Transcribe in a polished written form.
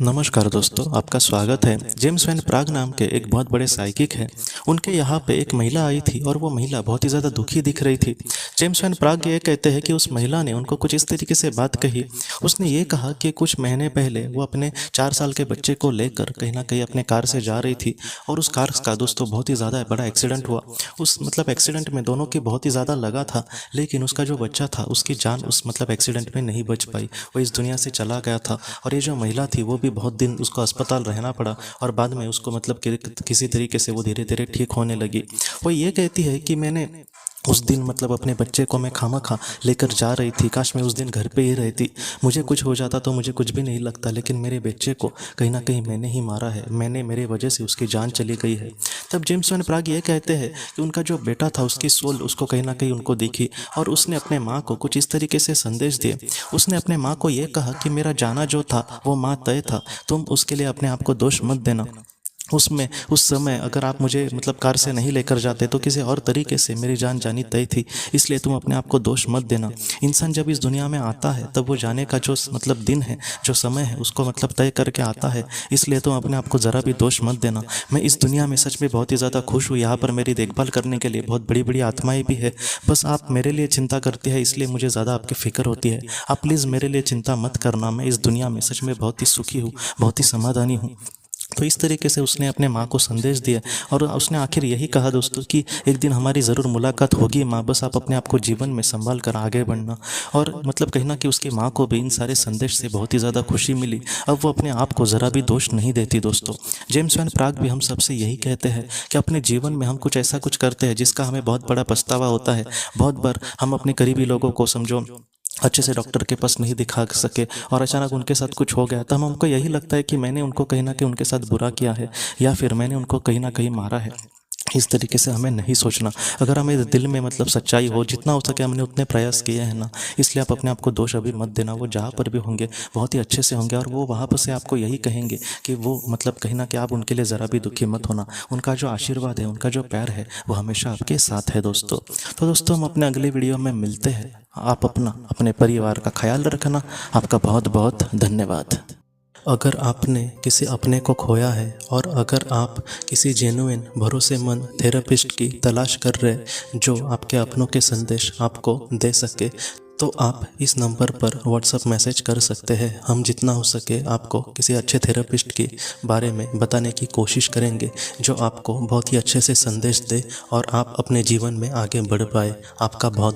नमस्कार दोस्तों, आपका स्वागत है। जेम्स वैन प्राग नाम के एक बहुत बड़े साइकिक हैं। उनके यहाँ पे एक महिला आई थी और वो महिला बहुत ही ज़्यादा दुखी दिख रही थी। जेम्स वैन प्राग ये कहते हैं कि उस महिला ने उनको कुछ इस तरीके से बात कही। उसने ये कहा कि कुछ महीने पहले वो अपने 4 साल के बच्चे को लेकर कहीं ना कहीं अपने कार से जा रही थी और उस कार का दोस्तों बहुत ही ज़्यादा बड़ा एक्सीडेंट हुआ। उस एक्सीडेंट में दोनों की बहुत ही ज़्यादा लगा था, लेकिन उसका जो बच्चा था उसकी जान उस एक्सीडेंट में नहीं बच पाई। वो इस दुनिया से चला गया था और ये जो महिला थी वो भी बहुत दिन उसको अस्पताल रहना पड़ा और बाद में उसको किसी तरीके से वो धीरे धीरे ठीक होने लगी। वो ये कहती है कि मैंने उस दिन अपने बच्चे को मैं खामखा लेकर जा रही थी, काश मैं उस दिन घर पे ही रहती। मुझे कुछ हो जाता तो मुझे कुछ भी नहीं लगता, लेकिन मेरे बच्चे को कहीं ना कहीं मैंने ही मारा है, मेरे वजह से उसकी जान चली गई है। तब जेम्स वैन प्राग ये कहते हैं कि उनका जो बेटा था उसकी सोल उसको कहीं ना कहीं उनको दिखी और उसने अपने माँ को कुछ इस तरीके से संदेश दिए। उसने अपने माँ को ये कहा कि मेरा जाना जो था वो माँ तय था, तुम उसके लिए अपने आप को दोष मत देना। उस समय अगर आप मुझे कार से नहीं लेकर जाते तो किसी और तरीके से मेरी जान जानी तय थी, इसलिए तुम अपने आप को दोष मत देना। इंसान जब इस दुनिया में आता है तब वो जाने का जो दिन है, जो समय है, उसको तय करके आता है, इसलिए तुम अपने आप को ज़रा भी दोष मत देना। मैं इस दुनिया में सच में बहुत ही ज़्यादा खुश हूँ। यहाँ पर मेरी देखभाल करने के लिए बहुत बड़ी बड़ी आत्माएं भी है। बस आप मेरे लिए चिंता करते हैं, इसलिए मुझे ज़्यादा आपकी फिक्र होती है। आप प्लीज़ मेरे लिए चिंता मत करना। मैं इस दुनिया में सच में बहुत ही सुखी हूँ, बहुत ही समाधानी हूँ। तो इस तरीके से उसने अपने माँ को संदेश दिया और उसने आखिर यही कहा दोस्तों कि एक दिन हमारी ज़रूर मुलाकात होगी माँ, बस आप अपने आप को जीवन में संभाल कर आगे बढ़ना। और कहीं ना कि उसकी माँ को भी इन सारे संदेश से बहुत ही ज़्यादा खुशी मिली। अब वो अपने आप को ज़रा भी दोष नहीं देती दोस्तों। जेम्स वैन प्राग भी हम सबसे यही कहते हैं कि अपने जीवन में हम कुछ ऐसा कुछ करते हैं जिसका हमें बहुत बड़ा पछतावा होता है। बहुत बार हम अपने करीबी लोगों को समझो अच्छे से डॉक्टर के पास नहीं दिखा सके और अचानक उनके साथ कुछ हो गया, तो हमको यही लगता है कि मैंने उनको कहीं ना कहीं उनके साथ बुरा किया है या फिर मैंने उनको कहीं ना कहीं मारा है। इस तरीके से हमें नहीं सोचना। अगर हमें दिल में सच्चाई हो, जितना हो सके हमने उतने प्रयास किए हैं ना, इसलिए आप अपने आप को दोष अभी मत देना। वो जहाँ पर भी होंगे बहुत ही अच्छे से होंगे और वो वहाँ पर से आपको यही कहेंगे कि वो कहीं ना कहीं आप उनके लिए ज़रा भी दुखी मत होना। उनका जो आशीर्वाद है, उनका जो प्यार है, वो हमेशा आपके साथ है दोस्तों। तो दोस्तों हम अपने अगले वीडियो में मिलते हैं। आप अपने परिवार का ख्याल रखना। आपका बहुत बहुत धन्यवाद। अगर आपने किसी अपने को खोया है और अगर आप किसी जेन्युइन भरोसेमंद थेरेपिस्ट की तलाश कर रहे जो आपके अपनों के संदेश आपको दे सके, तो आप इस नंबर पर व्हाट्सएप मैसेज कर सकते हैं। हम जितना हो सके आपको किसी अच्छे थेरेपिस्ट के बारे में बताने की कोशिश करेंगे जो आपको बहुत ही अच्छे से संदेश दे और आप अपने जीवन में आगे बढ़ पाए। आपका बहुत